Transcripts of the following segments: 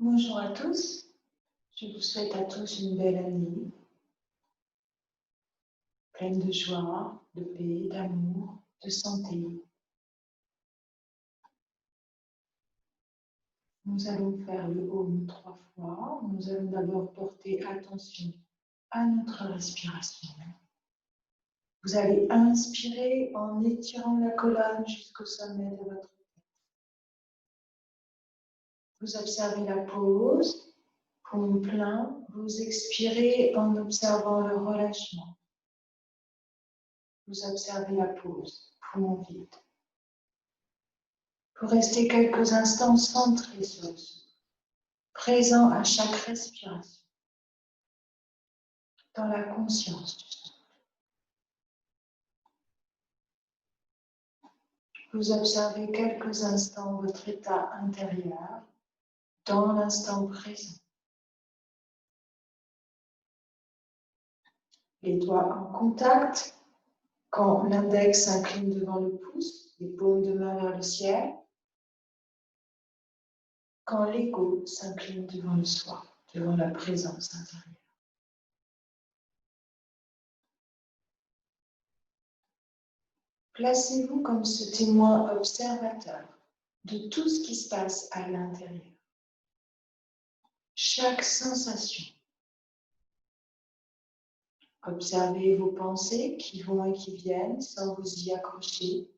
Bonjour à tous, je vous souhaite à tous une belle année, pleine de joie, de paix, d'amour, de santé. Nous allons faire le Om 3 fois. Nous allons d'abord porter attention à notre respiration. Vous allez inspirer en étirant la colonne jusqu'au sommet de votre tête. Vous observez la pause, poumon plein. Vous expirez en observant le relâchement. Vous observez la pause, poumon vide. Vous restez quelques instants centrés sur le souffle, présent à chaque respiration, dans la conscience du souffle. Vous observez quelques instants votre état intérieur, dans l'instant présent. Les doigts en contact, quand l'index s'incline devant le pouce, les paumes de main vers le ciel, quand l'ego s'incline devant le soi, devant la présence intérieure. Placez-vous comme ce témoin observateur de tout ce qui se passe à l'intérieur. Chaque sensation. Observez vos pensées qui vont et qui viennent sans vous y accrocher,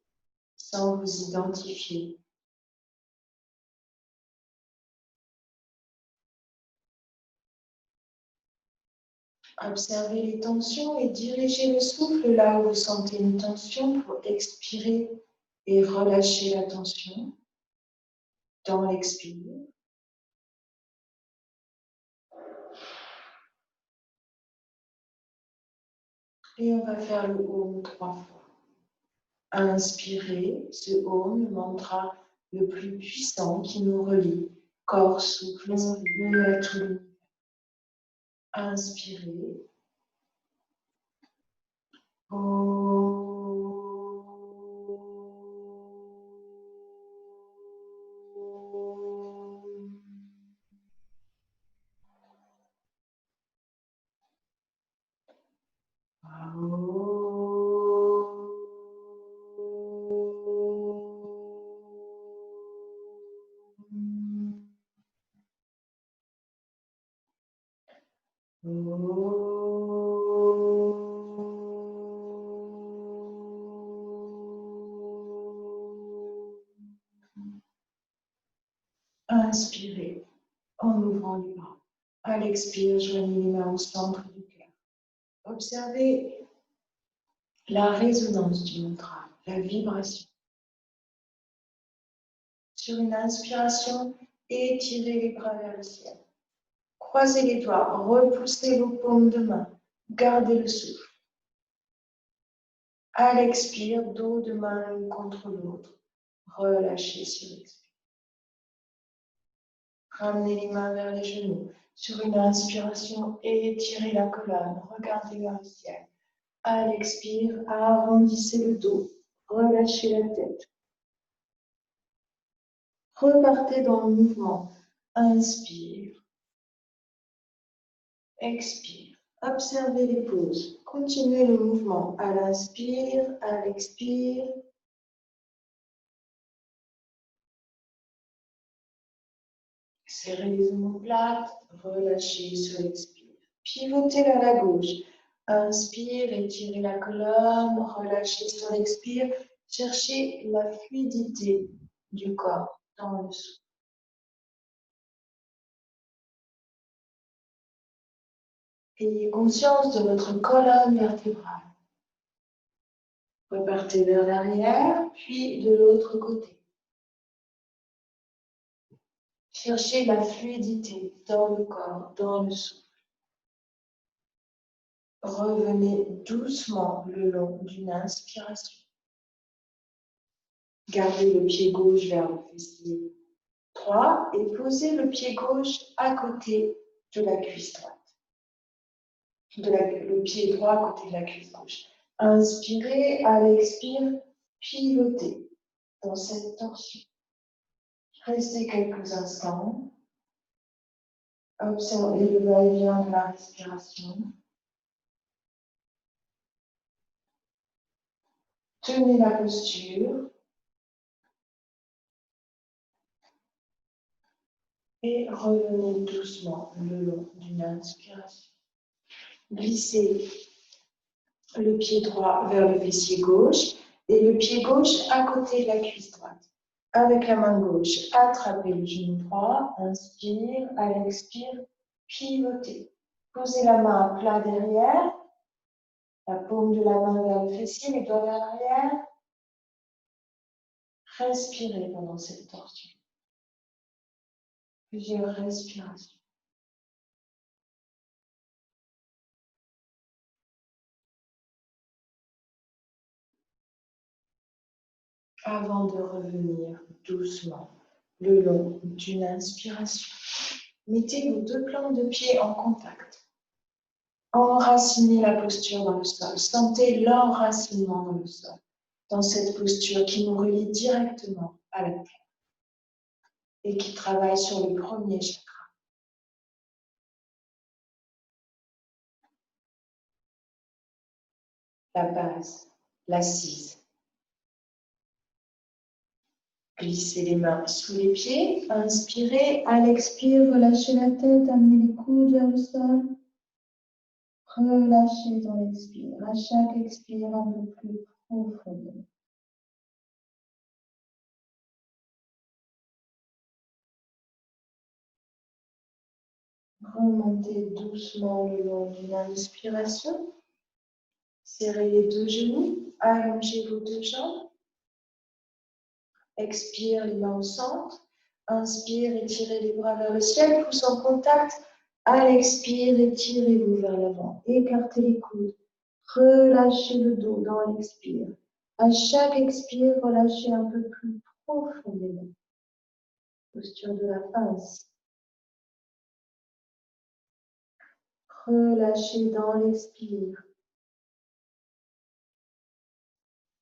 sans vous identifier. Observez les tensions et dirigez le souffle là où vous sentez une tension pour expirer et relâcher la tension dans l'expire. Et on va faire le Om 3 fois. Inspirez, ce Om, le mantra le plus puissant qui nous relie, corps, souffle, esprit, à tout l'univers. Inspirez. Inspirez en ouvrant les bras. À l'expire, joignez les mains au centre du cœur. Observez la résonance du mantra, la vibration. Sur une inspiration, étirez les bras vers le ciel. Croisez les doigts, repoussez vos paumes de main, gardez le souffle. À l'expire, dos de main l'une contre l'autre, relâchez sur l'expire. Ramenez les mains vers les genoux. Sur une inspiration, étirez la colonne, regardez vers le ciel. À l'expire, arrondissez le dos, relâchez la tête. Repartez dans le mouvement. Inspire. Expire. Observez les pauses. Continuez le mouvement à l'inspire, à l'expire. Serrez les omoplates, relâchez sur l'expire. Pivotez vers la gauche. Inspire, étirez la colonne, relâchez sur l'expire. Cherchez la fluidité du corps dans le souffle. Ayez conscience de votre colonne vertébrale. Repartez vers l'arrière, puis de l'autre côté. Cherchez la fluidité dans le corps, dans le souffle. Revenez doucement le long d'une inspiration. Gardez le pied gauche vers le fessier droit et posez le pied gauche à côté de la cuisse droite. Le pied droit à côté de la cuisse gauche. Inspirez, à l'expire, pivotez dans cette torsion. Restez quelques instants. Observez le va-et-vient de la respiration. Tenez la posture. Et revenez doucement le long d'une inspiration. Glissez le pied droit vers le fessier gauche et le pied gauche à côté de la cuisse droite. Avec la main gauche, attrapez le genou droit, inspire, à l'expire, pivotez. Posez la main à plat derrière, la paume de la main vers le fessier, les doigts vers l'arrière. Respirez pendant cette torsion. Plusieurs respirations. Avant de revenir doucement le long d'une inspiration. Mettez vos deux plantes de pied en contact. Enracinez la posture dans le sol. Sentez l'enracinement dans le sol, dans cette posture qui nous relie directement à la terre et qui travaille sur le premier chakra. La base, l'assise. Glissez les mains sous les pieds. Inspirez. À l'expire, relâchez la tête. Amenez les coudes vers le sol. Relâchez dans l'expire. À chaque expire, un peu plus profondément. Remontez doucement le long d'une inspiration. Serrez les deux genoux. Allongez vos deux jambes. Expire, les mains au centre. Inspire, étirez les bras vers le ciel. Pouce en contact. À l'expire, étirez-vous vers l'avant. Écartez les coudes. Relâchez le dos dans l'expire. À chaque expire, relâchez un peu plus profondément. Posture de la pince. Relâchez dans l'expire.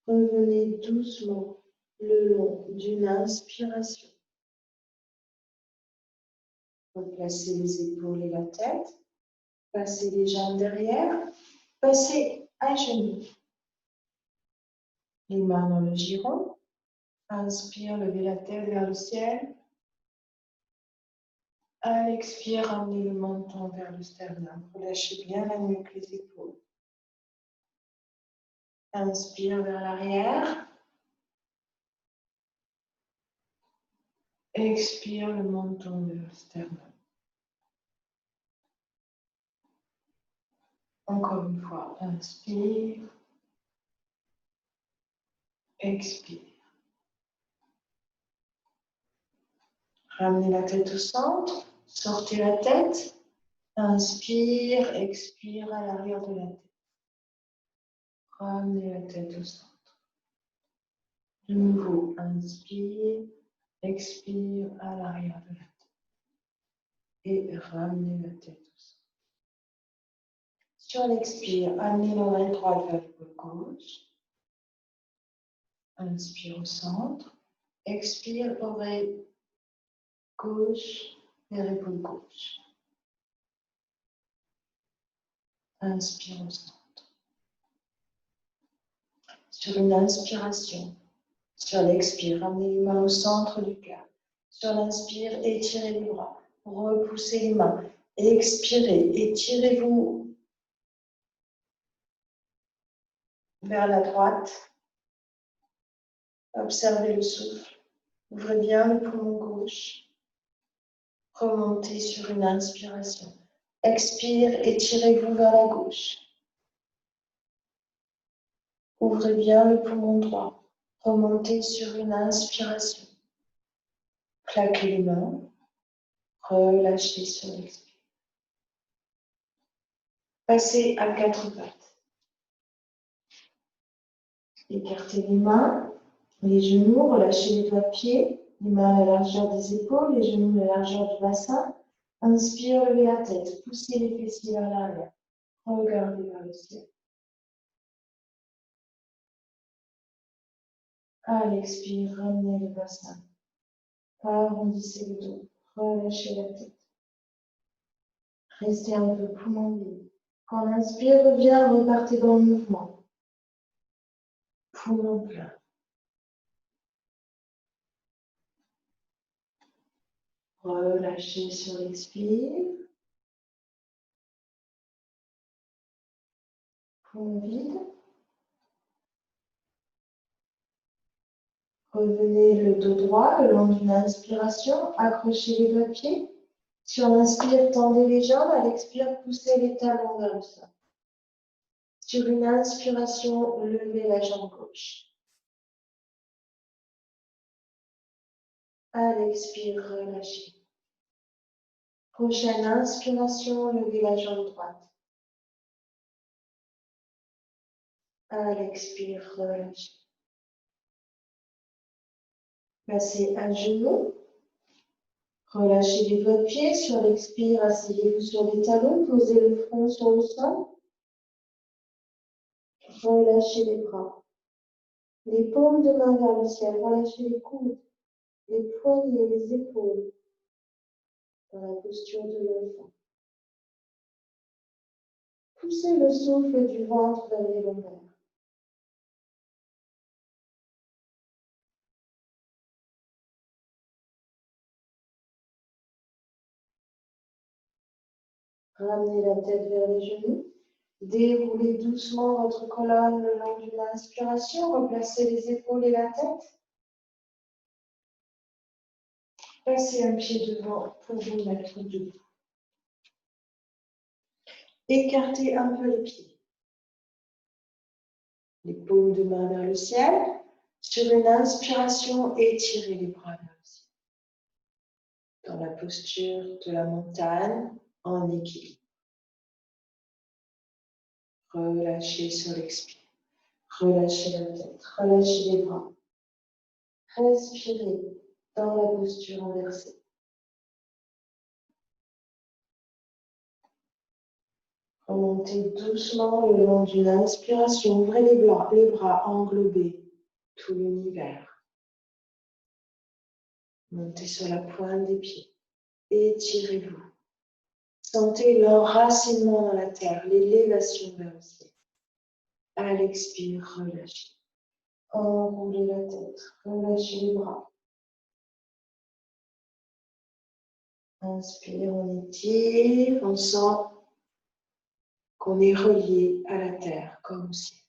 Revenez doucement le long d'une inspiration. Replacez les épaules et la tête. Passez les jambes derrière. Passez à genoux. Les mains dans le giron. Inspire, levez la tête vers le ciel. À l'expire, ramenez le menton vers le sternum. Relâchez bien la nuque, les épaules. Inspire vers l'arrière. Expire le menton vers le sternum. Encore une fois, inspire. Expire. Ramenez la tête au centre. Sortez la tête. Inspire, expire à l'arrière de la tête. Ramenez la tête au centre. De nouveau, inspire, expire à l'arrière de la tête. Et ramenez la tête au centre. Sur l'expire, amenez l'oreille droite vers l'épaule gauche. Inspire au centre. Expire, oreille gauche vers l'épaule gauche. Inspire au centre. Sur une inspiration, sur l'expire, ramenez les mains au centre du cœur. Sur l'inspire, étirez les bras. Repoussez les mains. Expirez, étirez-vous vers la droite. Observez le souffle. Ouvrez bien le poumon gauche. Remontez sur une inspiration. Expire, étirez-vous vers la gauche. Ouvrez bien le poumon droit. Remontez sur une inspiration. Plaquez les mains. Relâchez sur l'expire. Passez à quatre pattes. Écartez les mains, les genoux, relâchez les doigts de pied, les mains à la largeur des épaules, les genoux à la largeur du bassin. Inspire, levez la tête, poussez les fessiers vers l'arrière. Regardez vers le ciel. À l'expire, ramenez le bassin. Arrondissez le dos, relâchez la tête. Restez un peu poumon vide. Quand on inspire, revient, repartez dans le mouvement. Poumon plein. Relâchez sur l'expire. Poumon vide. Revenez le dos droit le long d'une inspiration. Accrochez les doigts de pied. Sur l'inspire, tendez les jambes. À l'expire, poussez les talons vers le sol. Sur une inspiration, levez la jambe gauche. À l'expire, relâchez. Prochaine inspiration, levez la jambe droite. À l'expire, relâchez. Passez à genoux. Relâchez les doigts de pied. Sur l'expire, asseyez-vous sur les talons. Posez le front sur le sol. Relâchez les bras. Les paumes de main vers le ciel. Relâchez les coudes, les poignets, les épaules. Dans la posture de l'enfant. Poussez le souffle du ventre vers les lombaires. Ramenez la tête vers les genoux. Déroulez doucement votre colonne le long d'une inspiration. Replacez les épaules et la tête. Passez un pied devant pour vous mettre debout. Écartez un peu les pieds. Les paumes de main vers le ciel. Sur une inspiration, étirez les bras vers le ciel. Dans la posture de la montagne, en équilibre. Relâchez sur l'expire. Relâchez la tête. Relâchez les bras. Respirez dans la posture inversée. Remontez doucement le long d'une inspiration. Ouvrez les bras, englobez tout l'univers. Montez sur la pointe des pieds. Étirez-vous. Sentez l'enracinement dans la terre, l'élévation vers le ciel. À l'expire, relâchez. Enroulez la tête, relâchez les bras. Inspire, on étire, on sent qu'on est relié à la terre comme au ciel.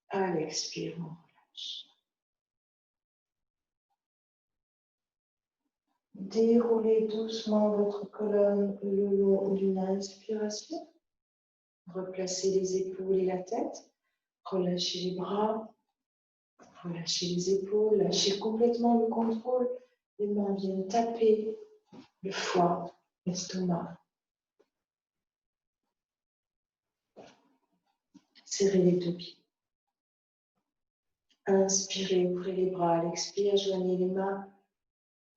À l'expire, on relâche. Déroulez doucement votre colonne le long d'une inspiration. Replacez les épaules et la tête. Relâchez les bras. Relâchez les épaules. Lâchez complètement le contrôle. Les mains viennent taper le foie, l'estomac. Serrez les deux pieds. Inspirez, ouvrez les bras. À l'expire, joignez les mains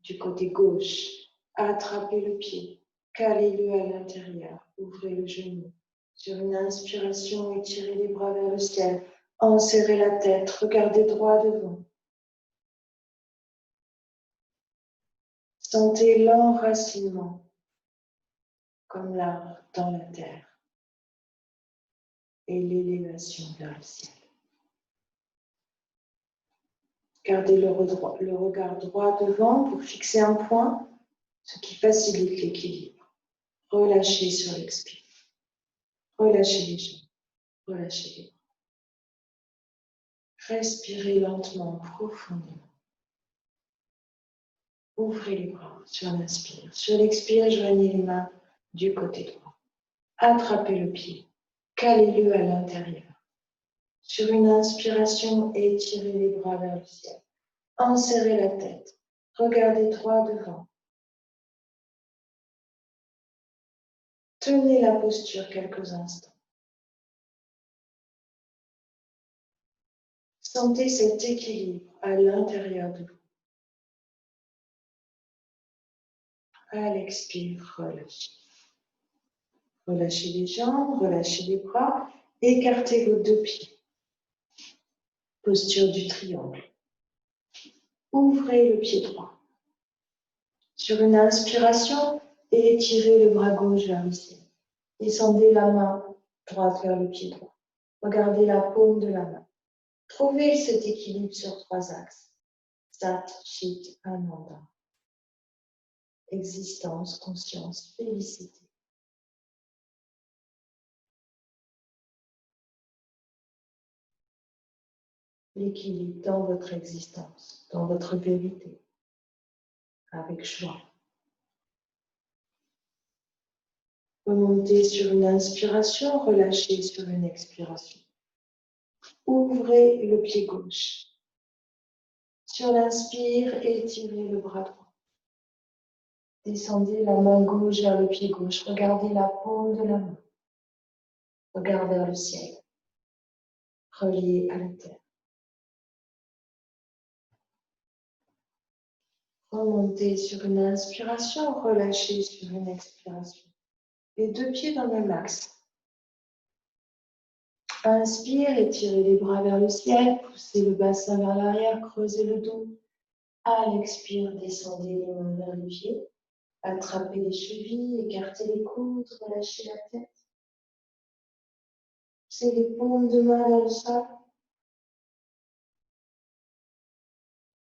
du côté gauche. Attrapez le pied. Calez-le à l'intérieur. Ouvrez le genou. Sur une inspiration, étirez les bras vers le ciel. Enserrez la tête. Regardez droit devant. Sentez l'enracinement comme l'arbre dans la terre et l'élévation vers le ciel. Gardez le regard droit devant pour fixer un point, ce qui facilite l'équilibre. Relâchez sur l'expire. Relâchez les jambes. Relâchez les bras. Respirez lentement, profondément. Ouvrez les bras sur l'inspire. Sur l'expire, joignez les mains du côté droit. Attrapez le pied. Calez-le à l'intérieur. Sur une inspiration, étirez les bras vers le ciel. Enserrez la tête. Regardez droit devant. Tenez la posture quelques instants. Sentez cet équilibre à l'intérieur de vous. À l'expire, relâchez. Relâchez les jambes, relâchez les bras. Écartez vos deux pieds. Posture du triangle. Ouvrez le pied droit. Sur une inspiration, étirez le bras gauche vers le ciel. Descendez la main droite vers le pied droit. Regardez la paume de la main. Trouvez cet équilibre sur 3 axes. Sat, Chit, Ananda. Existence, conscience, félicité. L'équilibre dans votre existence, dans votre vérité, avec joie. Remontez sur une inspiration, relâchez sur une expiration. Ouvrez le pied gauche. Sur l'inspire, étirez le bras droit. Descendez la main gauche vers le pied gauche. Regardez la paume de la main. Regardez vers le ciel. Relié à la terre. Remontez sur une inspiration, relâchez sur une expiration. Les 2 pieds dans le même axe. Inspire, étirez les bras vers le ciel, poussez le bassin vers l'arrière, creusez le dos. À l'expire, descendez les mains vers les pieds. Attrapez les chevilles, écartez les coudes, relâchez la tête. Poussez les paumes de main vers le sol.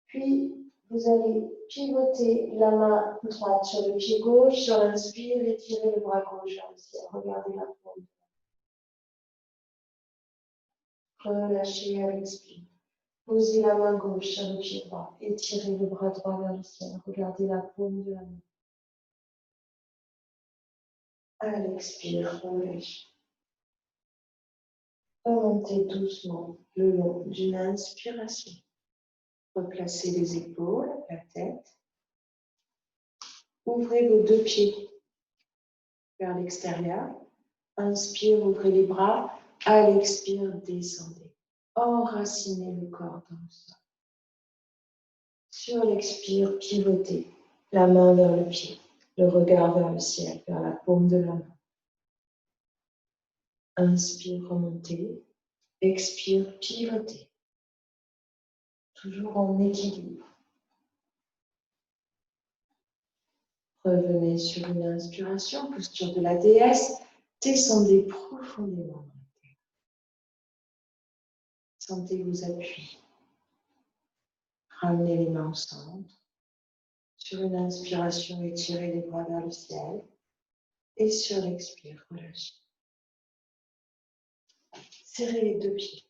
Puis, vous allez pivoter la main droite sur le pied gauche. Sur l'inspire, étirez le bras gauche vers le ciel. Regardez la paume. Relâchez à l'expire. Posez la main gauche sur le pied droit. Étirez le bras droit vers le ciel. Regardez la paume de la main. À l'expire, relâchez. Remontez doucement le long d'une inspiration. Replacez les épaules, la tête. Ouvrez vos 2 pieds vers l'extérieur. Inspire, ouvrez les bras. À l'expire, descendez. Enracinez le corps dans le sol. Sur l'expire, pivotez. La main vers le pied. Le regard vers le ciel, vers la paume de la main. Inspire, remontez. Expire, pivotez. Toujours en équilibre. Revenez sur une inspiration, posture de la déesse. Descendez profondément dans la terre. Sentez vos appuis. Ramenez les mains au centre. Sur une inspiration, étirez les bras vers le ciel. Et sur l'expire, relâchez. Serrez les 2 pieds.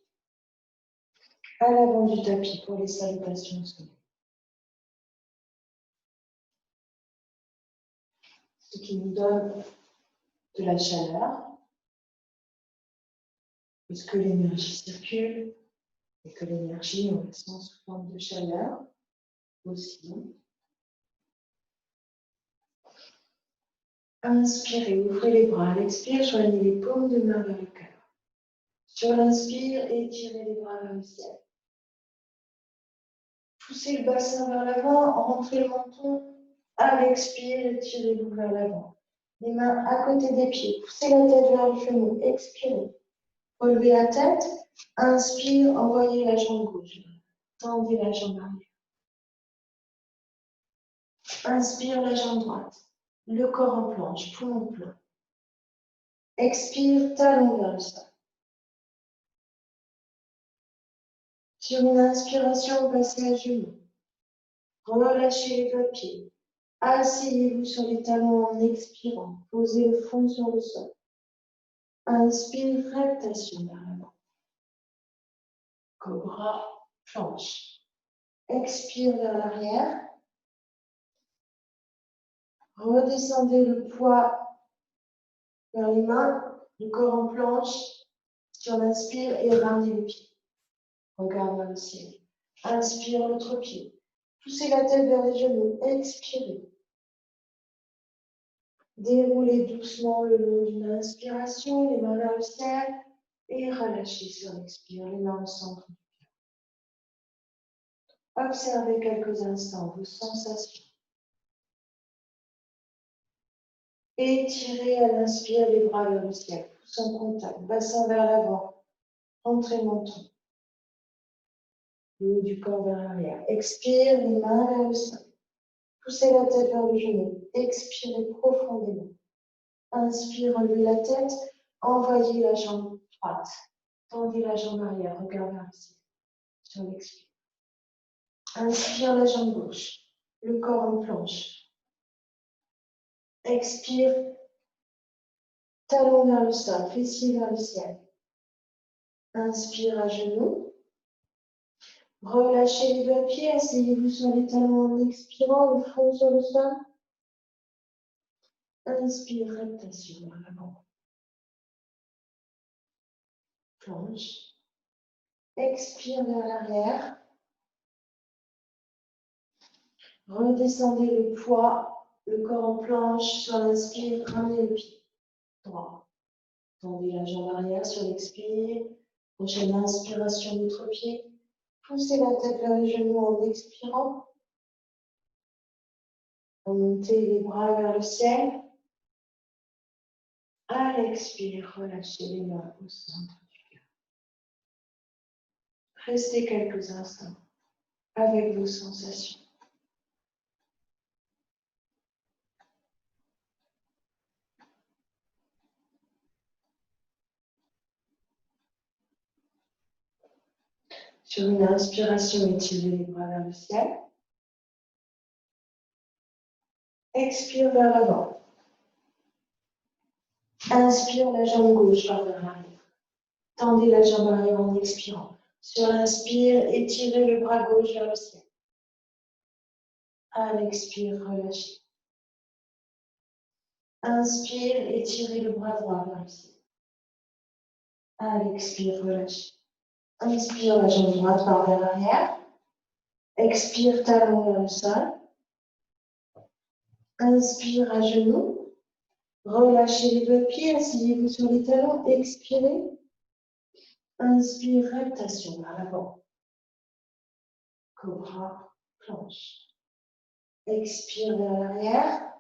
À l'avant du tapis pour les salutations au soleil. Ce qui nous donne de la chaleur, puisque l'énergie circule et que l'énergie, on la sent sous forme de chaleur aussi. Inspirez, ouvrez les bras. À l'expire, joignez les paumes de main vers le cœur. Sur l'inspire, étirez les bras vers le ciel. Poussez le bassin vers l'avant, rentrez le menton. À l'expire, étirez-vous vers l'avant. Les mains à côté des pieds. Poussez la tête vers le genou. Expirez. Relevez la tête. Inspire, envoyez la jambe gauche. Tendez la jambe arrière. Inspire la jambe droite. Le corps en planche, poumon plein. Expire, talon vers le sol. Sur une inspiration, passez à genoux. Relâchez les 2 pieds. Asseyez-vous sur les talons en expirant. Posez le front sur le sol. Inspire, rectation vers l'avant. Cobra, planche. Expire vers l'arrière. Redescendez le poids vers les mains, le corps en planche. Sur l'inspire et ramenez le pied. Regard vers le ciel. Inspire l'autre pied. Poussez la tête vers les genoux. Expirez. Déroulez doucement le long d'une inspiration, les mains vers le ciel et relâchez sur l'expire, les mains au centre du cœur. Observez quelques instants vos sensations. Étirez à l'inspire les bras vers le ciel, pouce en contact, bassin vers l'avant, rentrez menton. Le haut du corps vers l'arrière. Expire, les mains vers le sol. Poussez la tête vers le genou. Expirez profondément. Inspire, relevez la tête. Envoyez la jambe droite. Tendez la jambe arrière. Regardez vers le ciel. Sur l'expire. Inspire la jambe gauche. Le corps en planche. Expire. Talon vers le sol. Fessier vers le ciel. Inspire à genoux. Relâchez les deux pieds. Asseyez-vous sur les talons en expirant. Le front sur le sol. Inspire, rectation vers l'avant. Planche. Expire vers l'arrière. Redescendez le poids, le corps en planche. Sur l'inspire, ramenez le pied droit. Tendez la jambe arrière sur l'expire. Prochaine inspiration, l'autre pied. Poussez la tête vers les genoux en expirant. Remontez les bras vers le ciel. À l'expire, relâchez les mains au centre du cœur. Restez quelques instants avec vos sensations. Sur une inspiration, étirez les bras vers le ciel. Expire vers l'avant. Inspire la jambe gauche vers l'arrière. Tendez la jambe arrière en expirant. Sur l'inspire, étirez le bras gauche vers le ciel. À l'expire, relâchez. Inspire, étirez le bras droit vers le ciel. À l'expire, relâchez. Inspire, la jambe droite part vers l'arrière. Expire, talon vers le sol. Inspire à genoux. Relâchez les deux pieds, asseyez-vous sur les talons. Expirez. Inspire, rectation vers l'avant. Cobra, planche. Expire vers l'arrière.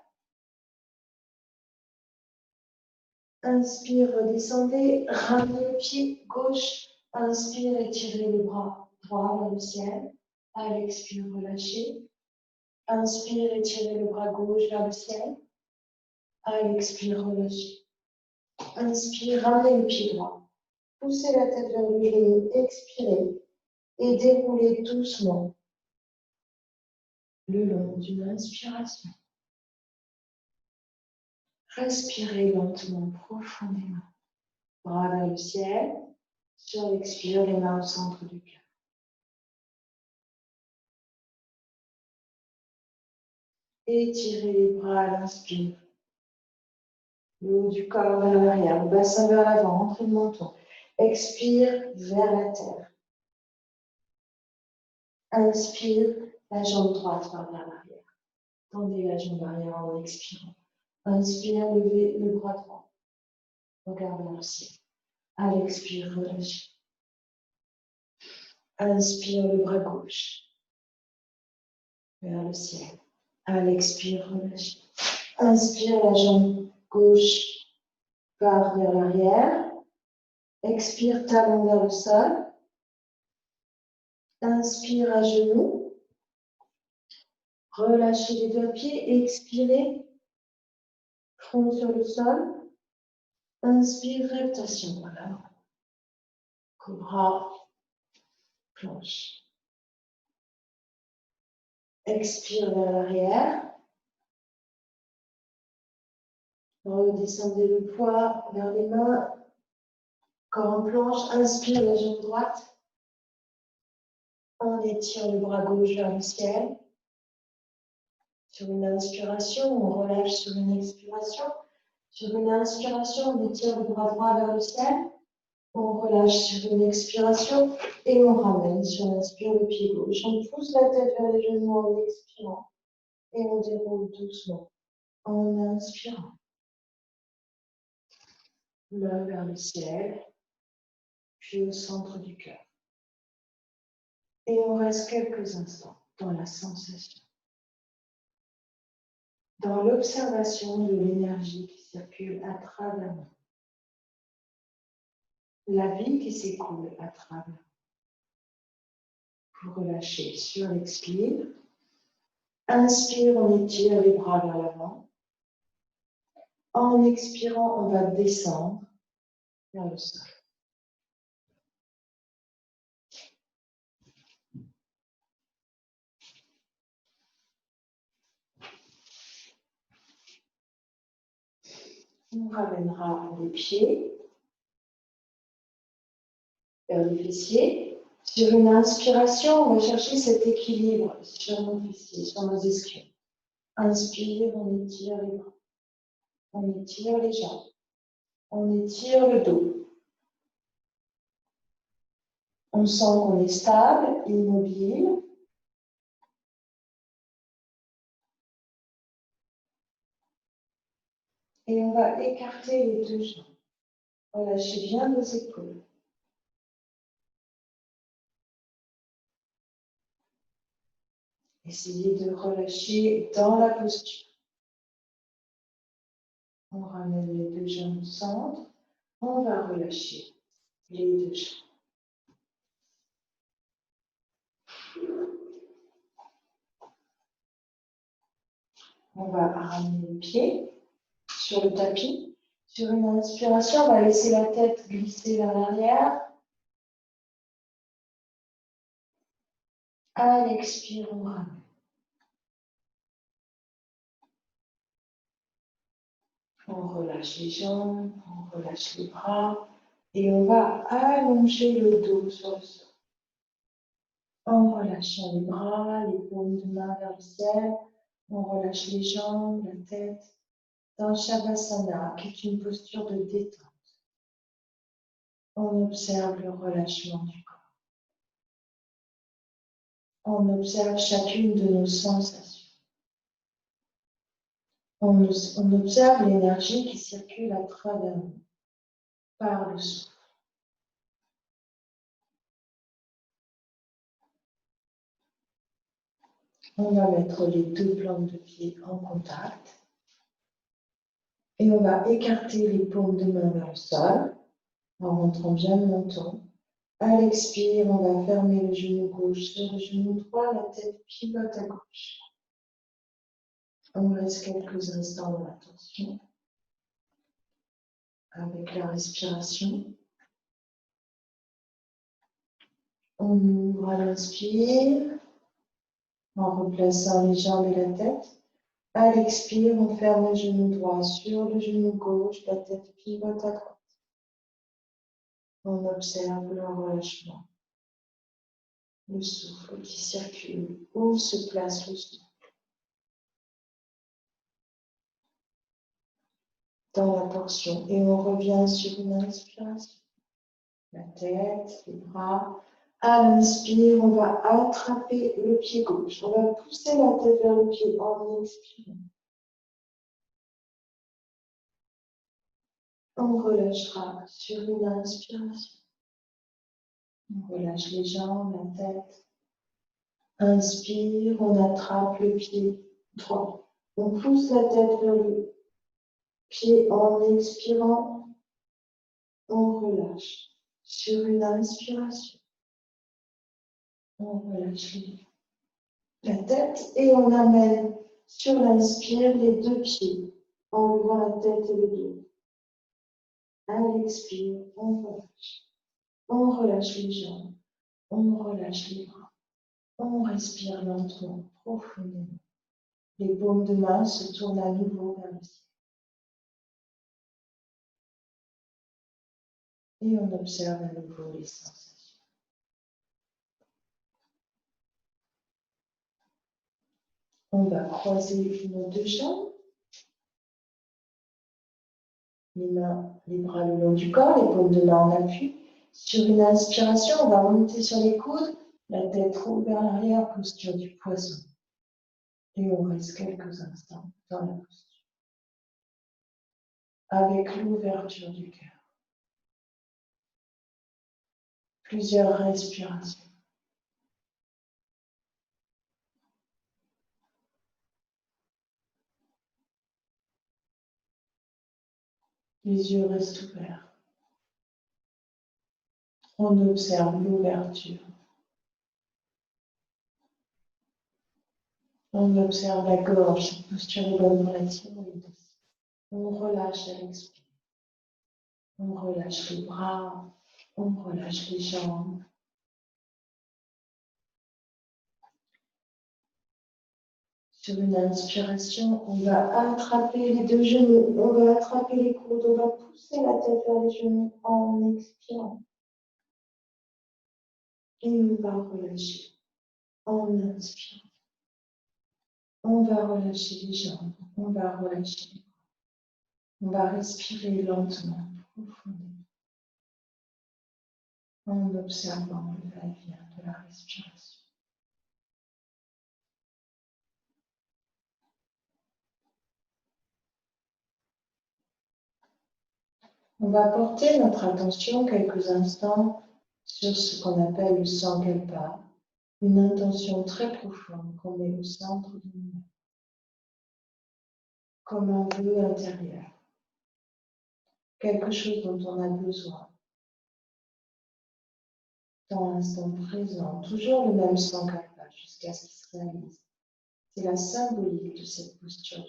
Inspire, redescendez. Ramenez le pied gauche. Inspire, étirez le bras droit vers le ciel. À l'expire, relâchez. Inspire, étirez le bras gauche vers le ciel. À l'expire, relâchez. Inspire, ramenez le pied droit. Poussez la tête vers le genou. Expirez et déroulez doucement le long d'une inspiration. Respirez lentement, profondément. Bras vers le ciel. Sur l'expire, les mains au centre du cœur. Étirez les bras à l'inspire. Le haut du corps vers l'arrière, le bassin vers l'avant, entrez le menton. Expire vers la terre. Inspire, la jambe droite vers l'arrière. Tendez la jambe arrière en expirant. Inspire, levez le bras droit. Regardez vers le ciel. À l'expire, relâchez. Inspire le bras gauche vers le ciel. À l'expire, relâchez. Inspire la jambe gauche part vers l'arrière. Expire, talon vers le sol. Inspire à genoux. Relâchez les deux pieds. Expirez. Front sur le sol. Inspire, rectation vers l'avant. Cobra, planche. Expire vers l'arrière. Redescendez le poids vers les mains. Corps en planche. Inspire la jambe droite. On étire le bras gauche vers le ciel. Sur une inspiration, on relâche sur une expiration. Sur une inspiration, on étire le bras droit vers le ciel. On relâche sur une expiration et on ramène sur l'inspire le pied gauche. On pousse la tête vers les genoux en expirant et on déroule doucement en inspirant. Main vers le ciel, puis au centre du cœur. Et on reste quelques instants dans la sensation, dans l'observation de l'énergie qui circule à travers nous. La vie qui s'écoule à travers. Vous relâchez sur l'expire. Inspire, on étire les bras vers l'avant. En expirant, on va descendre vers le sol. On ramènera les pieds vers les fessiers. Sur une inspiration, on va chercher cet équilibre sur nos fessiers, sur nos ischions. Inspire, on étire les bras. On étire les jambes. On étire le dos. On sent qu'on est stable, immobile. Et on va écarter les deux jambes. Relâchez bien vos épaules. Essayez de relâcher dans la posture. On ramène les deux jambes au centre. On va relâcher les deux jambes. On va ramener les pieds sur le tapis. Sur une inspiration, on va laisser la tête glisser vers l'arrière. À l'expire, on ramène. On relâche les jambes, on relâche les bras et on va allonger le dos sur le sol. En relâchant les bras, les paumes de main vers le ciel, on relâche les jambes, la tête dans Shavasana, qui est une posture de détente. On observe le relâchement du corps. On observe chacune de nos sensations. On observe l'énergie qui circule à travers nous, par le souffle. On va mettre les deux plantes de pied en contact. Et on va écarter les paumes de main vers le sol, en rentrant bien le menton. À l'expire, on va fermer le genou gauche sur le genou droit, la tête pivote à gauche. On reste quelques instants dans la tension, avec la respiration. On ouvre à l'inspire, en replaçant les jambes et la tête. À l'expire, on ferme le genou droit sur le genou gauche, la tête pivote à droite. On observe le relâchement, le souffle qui circule, où se place le souffle. Dans la torsion. Et on revient sur une inspiration. La tête, les bras. À l'inspire, on va attraper le pied gauche. On va pousser la tête vers le pied en expirant. On relâchera sur une inspiration. On relâche les jambes, la tête. Inspire, on attrape le pied droit. On pousse la tête vers le pied en expirant. On relâche sur une inspiration. On relâche la tête et on amène sur l'inspire les deux pieds en levant la tête et le dos. À l'expire, on relâche. On relâche les jambes. On relâche les bras. On respire lentement, profondément. Les paumes de main se tournent à nouveau vers le ciel. Et on observe à nouveau les sensations. On va croiser nos deux jambes. Les bras le long du corps, les paumes de main en appui. Sur une inspiration, on va remonter sur les coudes, la tête roule vers l'arrière, posture du poisson. Et on reste quelques instants dans la posture. Avec l'ouverture du cœur. Plusieurs respirations. Les yeux restent ouverts. On observe l'ouverture. On observe la gorge, cette posture est bonne relativement douce. On relâche à l'expire. On relâche les bras, on relâche les jambes. Sur une inspiration, on va attraper les deux genoux, on va attraper les coudes, on va pousser la tête vers les genoux en expirant. Et on va relâcher en inspirant. On va relâcher les jambes, on va relâcher les bras. On va respirer lentement, profondément, en observant le va-et-vient de la respiration. On va porter notre attention quelques instants sur ce qu'on appelle le sankalpa, une intention très profonde qu'on met au centre de nous-mêmes, comme un vœu intérieur, quelque chose dont on a besoin dans l'instant présent, toujours le même sankalpa jusqu'à ce qu'il se réalise. C'est la symbolique de cette posture,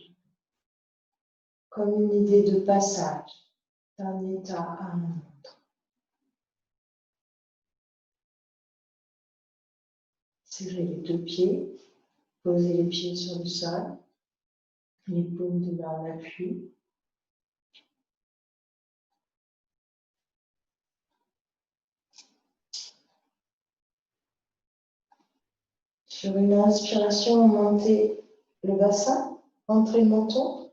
comme une idée de passage d'un état à un autre. Serrez les deux pieds, posez les pieds sur le sol, les paumes de main en appui. Sur une inspiration, montez le bassin, entrez le menton,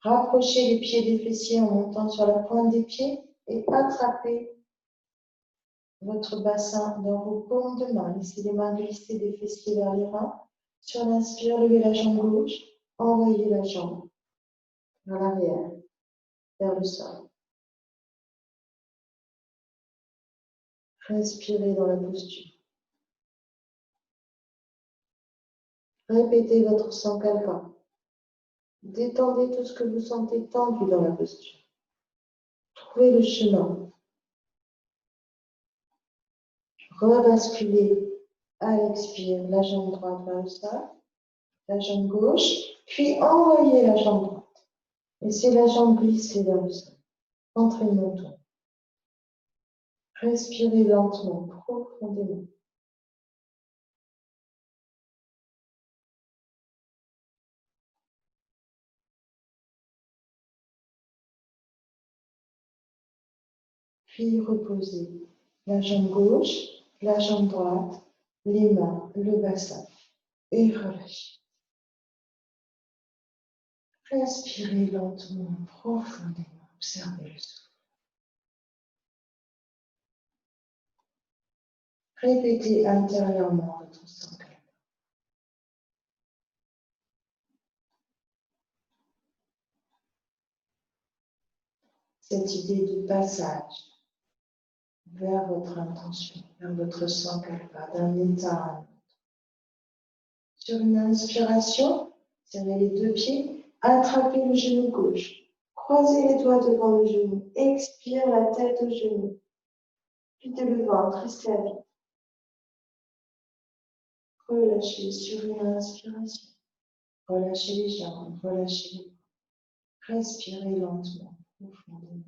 rapprochez les pieds des fessiers en montant sur la pointe des pieds et attrapez votre bassin dans vos paumes de main. Laissez les mains glisser des fessiers vers les reins. Sur l'inspire, levez la jambe gauche, envoyez la jambe vers l'arrière, vers le sol. Respirez dans la posture. Répétez votre sankalpa. Détendez tout ce que vous sentez tendu dans la posture. Trouvez le chemin. Rebasculez à l'expire la jambe droite vers le sol, la jambe gauche, puis envoyez la jambe droite. Laissez la jambe glisser vers le sol. Entrez le menton. Respirez lentement, profondément. Puis reposez la jambe gauche, la jambe droite, les mains, le bassin et relâchez. Respirez lentement, profondément. Observez le souffle. Répétez intérieurement votre sankalpa. Cette idée de passage vers votre intention, vers votre sankalpa, d'un état à un autre. Sur une inspiration, serrez les deux pieds, attrapez le genou gauche, croisez les doigts devant le genou, expire la tête au genou, quittez le ventre, restez à vide. Relâchez sur une inspiration, relâchez les jambes, relâchez les bras, respirez lentement, profondément.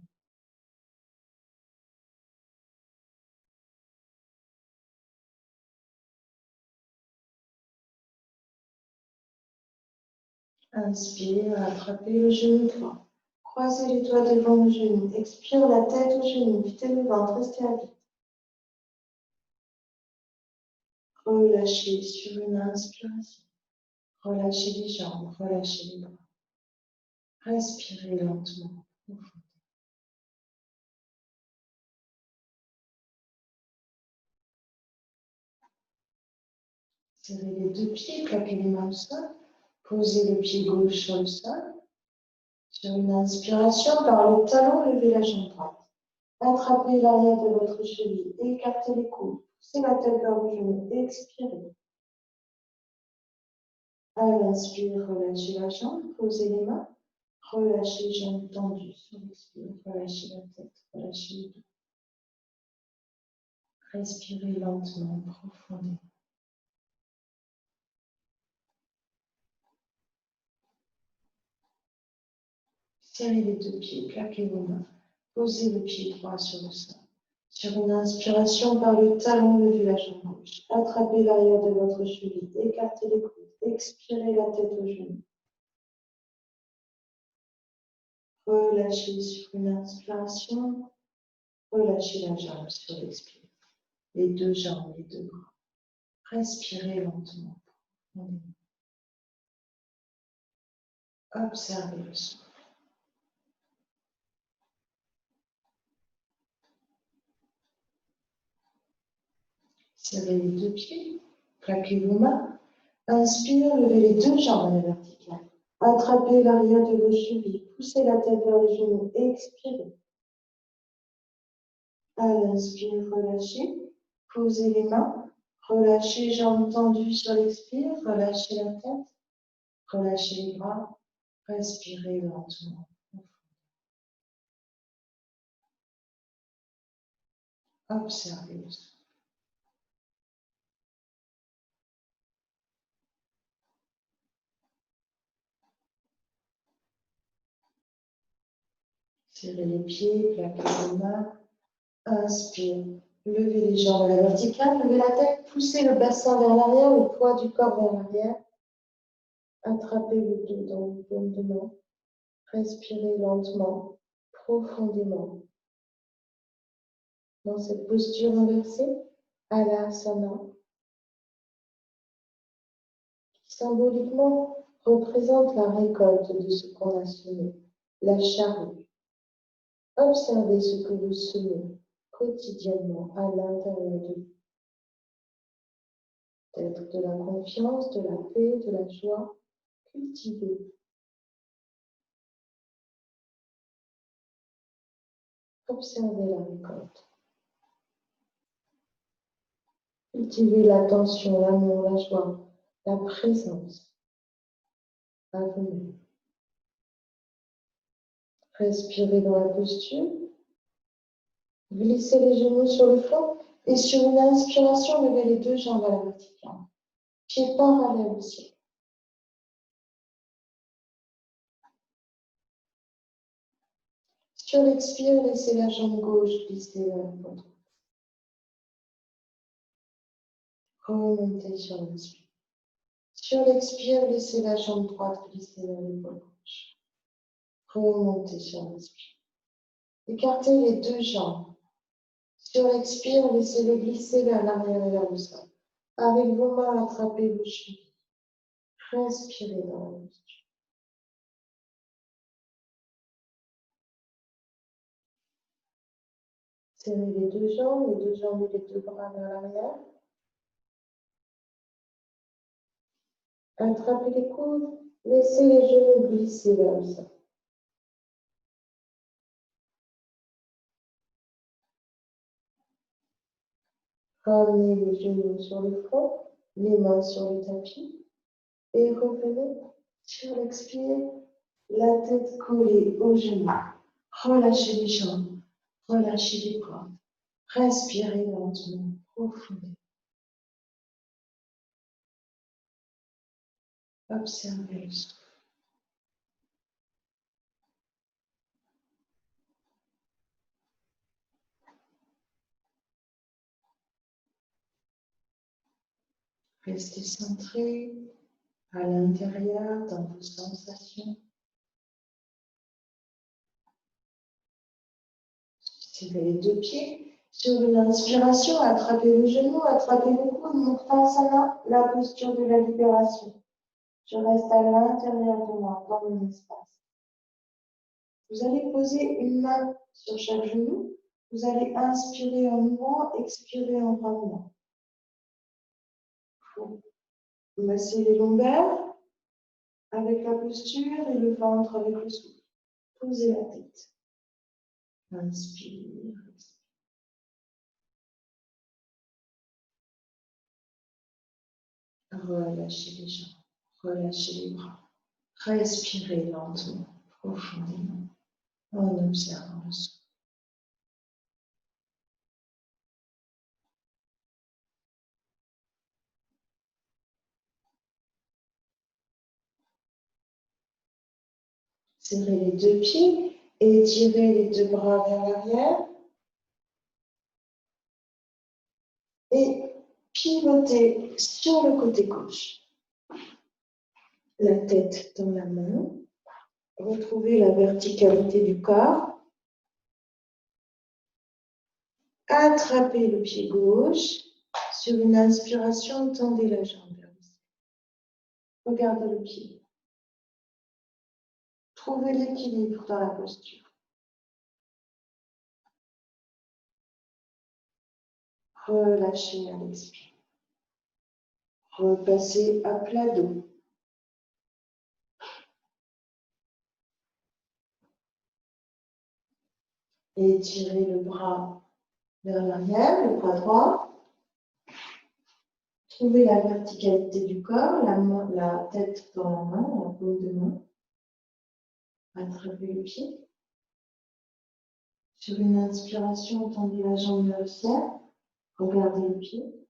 Inspire, attrapez le genou droit. Croisez les doigts devant le genou. Expire la tête au genou. Quittez le ventre, restez à vide. Relâchez sur une inspiration. Relâchez les jambes, relâchez les bras. Respirez lentement. Serrez les deux pieds, claquez les mains au sol. Posez le pied gauche sur le sol. Sur une inspiration, par le talon, levez la jambe droite. Attrapez l'arrière de votre cheville, écartez les coudes, poussez la tête vers le genou, expirez. À l'inspire, relâchez la jambe, posez les mains, relâchez les jambes tendues sur l'expire, relâchez la tête, relâchez le dos. Respirez lentement, profondément. Serrez les deux pieds, plaquez vos mains. Posez le pied droit sur le sol. Sur une inspiration par le talon, levez la jambe gauche. Attrapez l'arrière de votre cheville. Écartez les coudes. Expirez la tête au genou. Relâchez sur une inspiration. Relâchez la jambe sur l'expire. Les deux jambes, les deux bras. Respirez lentement. Observez le souffle. Serrez les deux pieds. Plaquez vos mains. Inspire, levez les deux jambes à la verticale. Attrapez l'arrière de vos chevilles. Poussez la tête vers les genoux. Expirez. À l'inspire, relâchez. Posez les mains. Relâchez, jambes tendues sur l'expire. Relâchez la tête. Relâchez les bras. Respirez lentement. Observez le souffle. Serrez les pieds, plaquez les mains. Inspire. Levez les jambes à la verticale. Levez la tête. Poussez le bassin vers l'arrière, le poids du corps vers l'arrière. Attrapez le dos dans le paume de main. Respirez lentement, profondément. Dans cette posture inversée, Alasana, qui symboliquement représente la récolte de ce qu'on a semé, la charrue. Observez ce que vous semez quotidiennement à l'intérieur de vous. Peut-être de la confiance, de la paix, de la joie. Cultivez. Observez la récolte. Cultivez l'attention, l'amour, la joie, la présence à vous-même. Respirez dans la posture. Glissez les genoux sur le flanc et sur une inspiration, levez les deux jambes à la verticale. Pieds parallèles au ciel. Sur l'expire, laissez la jambe gauche glisser vers le ventre. Remontez sur l'inspire. Sur l'expire, laissez la jambe droite glisser vers l'épaule gauche. Remontez sur l'inspire. Écartez les deux jambes. Sur l'expire, laissez-les glisser vers l'arrière et vers le sol. Avec vos mains, attrapez vos chevilles. Respirez dans la posture. Serrez les deux jambes et les deux bras vers l'arrière. Attrapez les coudes, laissez les genoux glisser vers le sol. Ramenez les genoux sur le front, les mains sur le tapis et revenez sur l'expire, la tête collée aux genoux. Relâchez les jambes, relâchez les bras. Respirez lentement, profondément. Observez le souffle. Restez centré à l'intérieur dans vos sensations. Tirez les deux pieds. Sur une inspiration, attrapez le genou, attrapez le coude, Muktasana, la posture de la libération. Je reste à l'intérieur de moi, dans mon espace. Vous allez poser une main sur chaque genou. Vous allez inspirer en ouvrant, expirer en ramenant. Massez les lombaires avec la posture et le ventre avec le souffle. Posez la tête. Inspire. Relâchez les jambes, relâchez les bras. Respirez lentement, profondément, en observant le souffle. Serrez les deux pieds et étirez les deux bras vers l'arrière. Et pivotez sur le côté gauche. La tête dans la main. Retrouvez la verticalité du corps. Attrapez le pied gauche. Sur une inspiration, tendez la jambe vers le ciel. Regardez le pied. Trouvez l'équilibre dans la posture. Relâchez à l'expire. Repassez à plat dos. Étirez le bras vers l'arrière, le bras droit. Trouvez la verticalité du corps, la tête dans la main, la paume de main. Attrapez le pied. Sur une inspiration, tendez la jambe vers le ciel. Regardez le pied.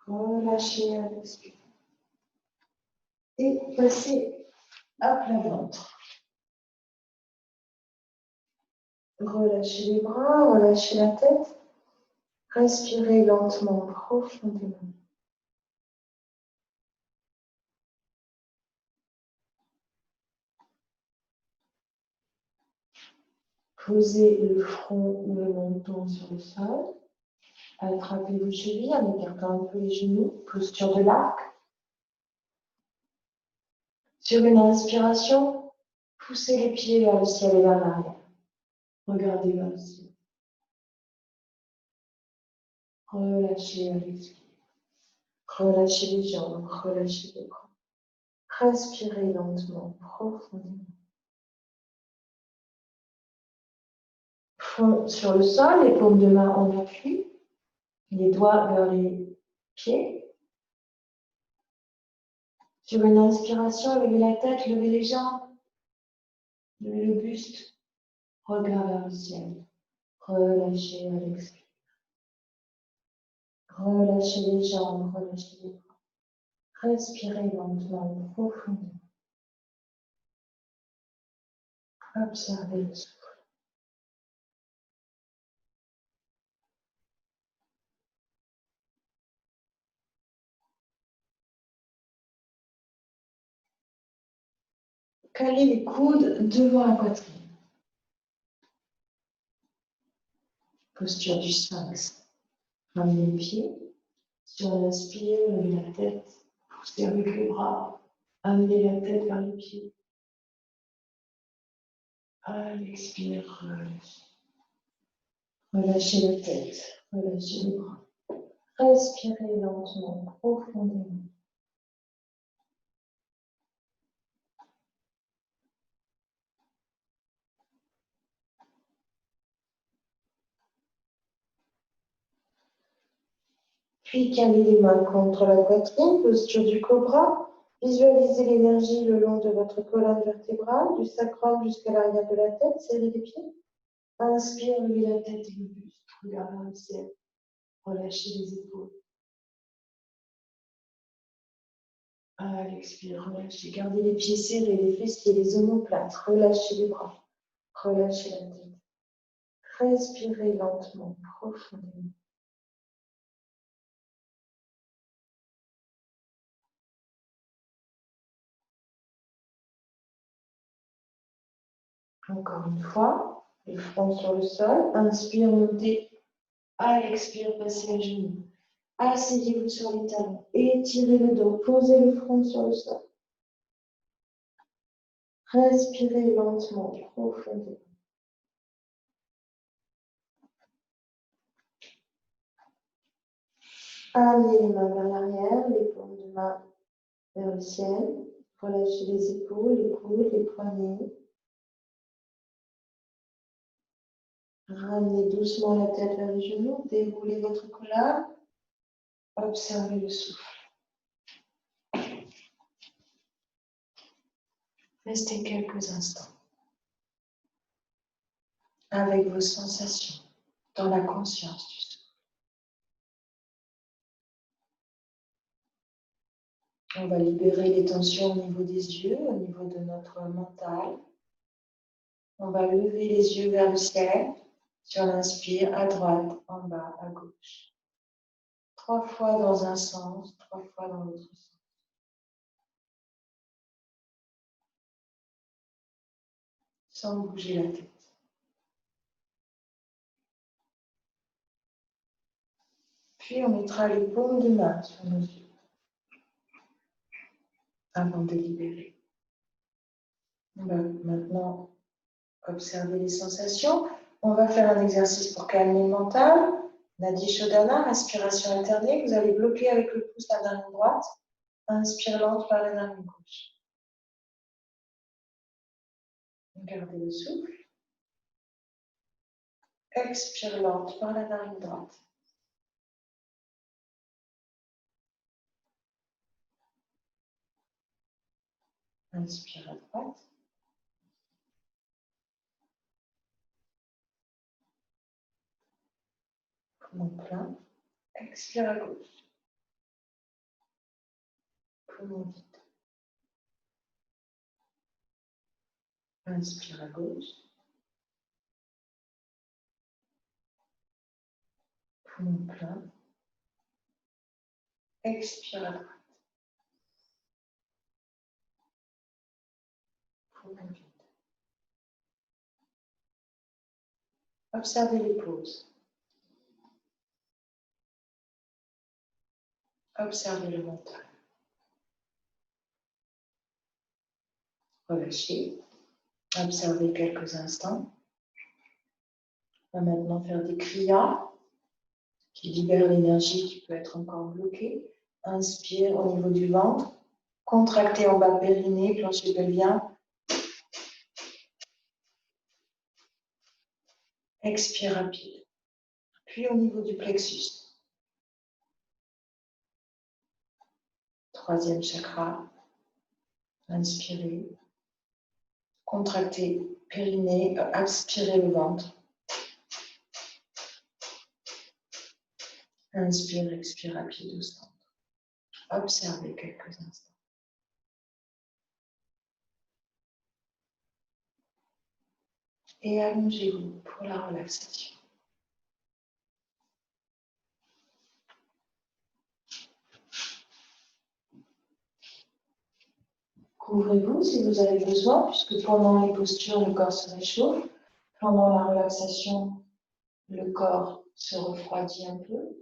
Relâchez à l'expire. Et passez à plat ventre. Relâchez les bras, relâchez la tête. Respirez lentement, profondément. Posez le front ou le menton sur le sol. Attrapez vos chevilles en écartant un peu les genoux. Posture de l'arc. Sur une inspiration, poussez les pieds vers le ciel et vers l'arrière. Regardez vers le ciel. Relâchez à l'expire. Relâchez les jambes, relâchez les bras. Respirez lentement, profondément. Front sur le sol, les paumes de main en appui, les doigts vers les pieds. Sur une inspiration, levez la tête, levez les jambes, levez le buste, regard vers le ciel. Relâchez à l'expire. Relâchez les jambes, relâchez les bras. Respirez lentement, profondément. Observez le souffle. Calez les coudes devant la poitrine. Posture du sphinx. Ramenez les pieds. Sur l'inspire, levez la tête. Poussez avec les bras. Amenez la tête vers les pieds. À l'expire, relâchez. Relâchez la tête. Relâchez les bras. Respirez lentement, profondément. Puis calez les mains contre la poitrine, posture du cobra. Visualisez l'énergie le long de votre colonne vertébrale, du sacrum jusqu'à l'arrière de la tête. Serrez les pieds. Inspire, levez la tête et le buste. Regardez vers le ciel. Relâchez les épaules. À l'expire, relâchez. Gardez les pieds serrés, les fessiers, les omoplates. Relâchez les bras. Relâchez la tête. Respirez lentement, profondément. Encore une fois, le front sur le sol. Inspire, montez. À l'expire, passez les genoux. Asseyez-vous sur les talons. Étirez le dos. Posez le front sur le sol. Respirez lentement, profondément. Amenez les mains vers l'arrière, les paumes de main vers le ciel. Relâchez les épaules, les coudes, les poignets. Ramenez doucement la tête vers les genoux. Déroulez votre colonne. Observez le souffle. Restez quelques instants avec vos sensations dans la conscience du souffle. On va libérer les tensions au niveau des yeux, au niveau de notre mental. On va lever les yeux vers le ciel. Sur l'inspire, à droite, en bas, à gauche. 3 fois dans un sens, 3 fois dans l'autre sens. Sans bouger la tête. Puis on mettra les paumes de main sur nos yeux avant de libérer. On va maintenant observer les sensations. On va faire un exercice pour calmer le mental. Nadi Shodhana, respiration alternée. Vous allez bloquer avec le pouce la narine droite. Inspire lente par la narine gauche. Gardez le souffle. Expire lente par la narine droite. Inspire à droite. Poumon plein. Expire à gauche. Poumon vide. Inspire à gauche. Poumon plein. Expire à droite. Poumon vide. Observez les pauses. Observez le mental. Relâchez. Observez quelques instants. On va maintenant faire des kriyas qui libèrent l'énergie qui peut être encore bloquée. Inspire au niveau du ventre. Contractez en bas périnée, plancher pelvien. Expire rapide. Puis au niveau du plexus. Troisième chakra. Inspirez. Contractez périnée, aspirez le ventre. Inspire, expire rapide au centre. Observez quelques instants. Et allongez-vous pour la relaxation. Couvrez-vous si vous avez besoin, puisque pendant les postures, le corps se réchauffe. Pendant la relaxation, le corps se refroidit un peu.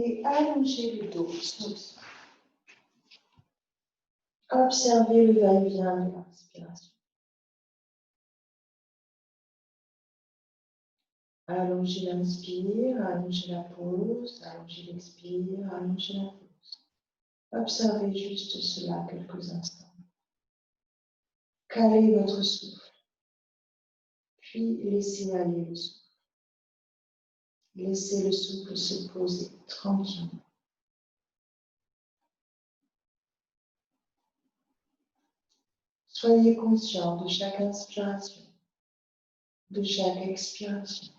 Et allongez le dos. Observez le va-et-vient de l'inspiration. Allongez l'inspire, allongez la pause, allongez l'expire, allongez la pause. Observez juste cela quelques instants. Calez votre souffle, puis laissez aller le souffle. Laissez le souffle se poser tranquillement. Soyez conscient de chaque inspiration, de chaque expiration.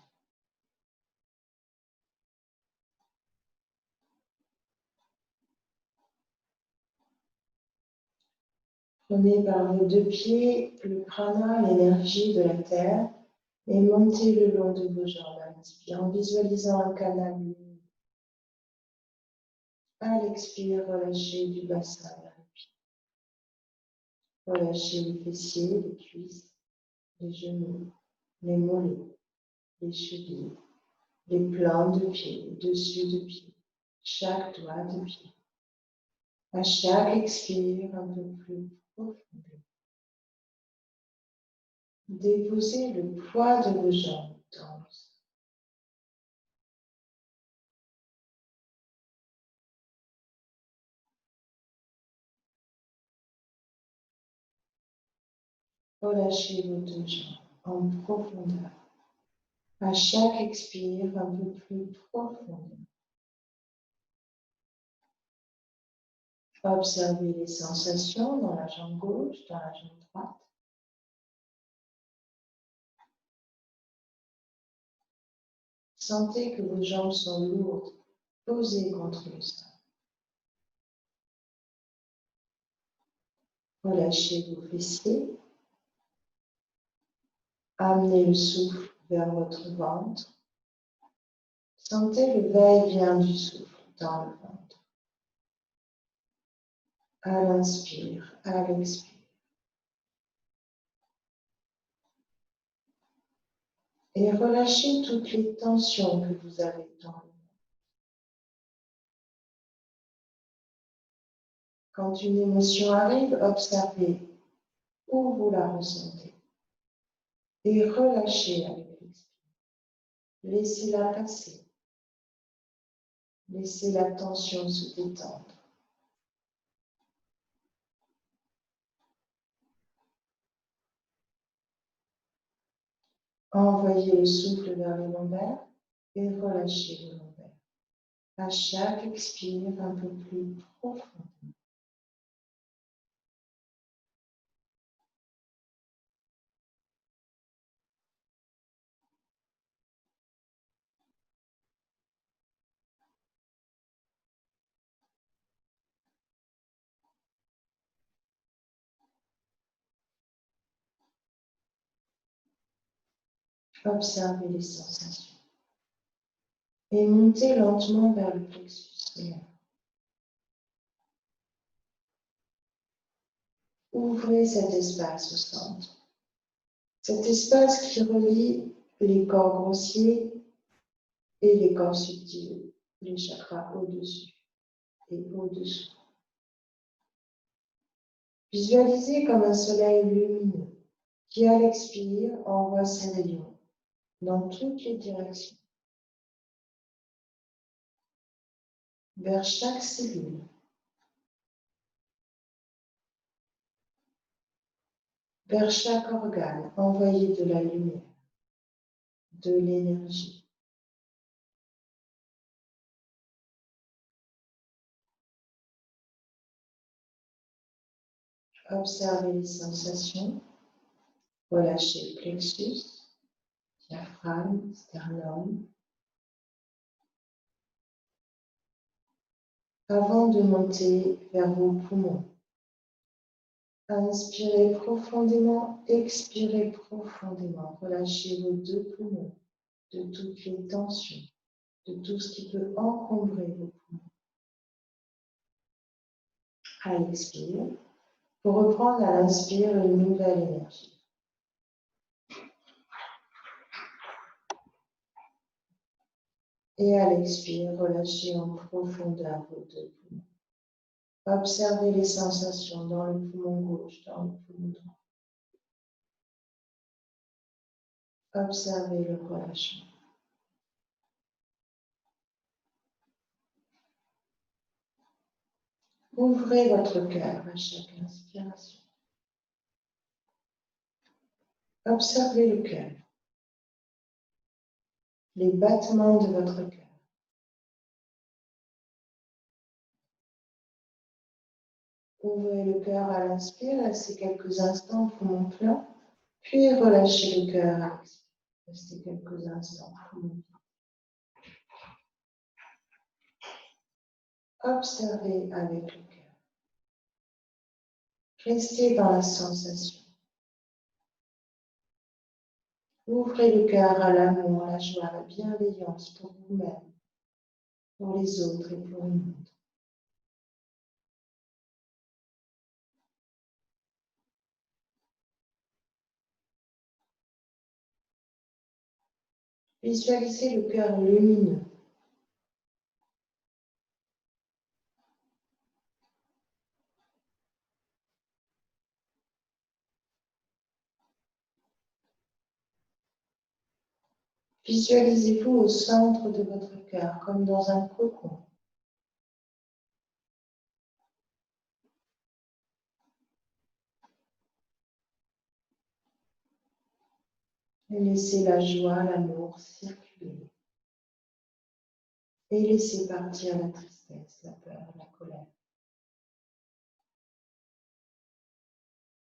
Prenez par vos deux pieds le prana, l'énergie de la terre, et montez le long de vos jambes à l'inspire en visualisant un canal lumineux. À l'expire, relâchez du bassin vers les pieds. Relâchez les fessiers, les cuisses, les genoux, les mollets, les chevilles, les plans de pied, le dessus de pied, chaque doigt de pied. À chaque expire, un peu plus profondément. Déposez le poids de vos jambes dans le sol. Relâchez vos deux jambes en profondeur. À chaque expire, un peu plus profondément. Observez les sensations dans la jambe gauche, dans la jambe droite. Sentez que vos jambes sont lourdes, posées contre le sol. Relâchez vos fessiers. Amenez le souffle vers votre ventre. Sentez le va-et-vient du souffle dans le ventre. À l'inspire, à l'expire. Et relâchez toutes les tensions que vous avez dans le ventre. Quand une émotion arrive, observez où vous la ressentez. Et relâchez avec l'expire. Laissez-la passer. Laissez la tension se détendre. Envoyez le souffle vers le lombaire et relâchez le lombaire. À chaque expire, un peu plus profond. Observez les sensations. Et montez lentement vers le plexus solaire. Ouvrez cet espace au centre. Cet espace qui relie les corps grossiers et les corps subtils, les chakras au-dessus et au-dessous. Visualisez comme un soleil lumineux qui, à l'expire, envoie ses rayons dans toutes les directions, vers chaque cellule, vers chaque organe, envoyez de la lumière, de l'énergie. Observez les sensations, relâchez le plexus, diaphragme, sternum. Avant de monter vers vos poumons, inspirez profondément, expirez profondément, relâchez vos deux poumons de toutes les tensions, de tout ce qui peut encombrer vos poumons. À l'expire, pour reprendre à l'inspire une nouvelle énergie. Et à l'expire, relâchez en profondeur vos deux poumons. Observez les sensations dans le poumon gauche, dans le poumon droit. Observez le relâchement. Ouvrez votre cœur à chaque inspiration. Observez le cœur, les battements de votre cœur. Ouvrez le cœur à l'inspire, restez quelques instants poumon plein, puis relâchez le cœur à l'expire. Restez quelques instants poumon plein. Observez avec le cœur. Restez dans la sensation. Ouvrez le cœur à l'amour, la joie, la bienveillance pour vous-même, pour les autres et pour le monde. Visualisez le cœur lumineux. Visualisez-vous au centre de votre cœur, comme dans un cocon. Et laissez la joie, l'amour circuler. Et laissez partir la tristesse, la peur, la colère.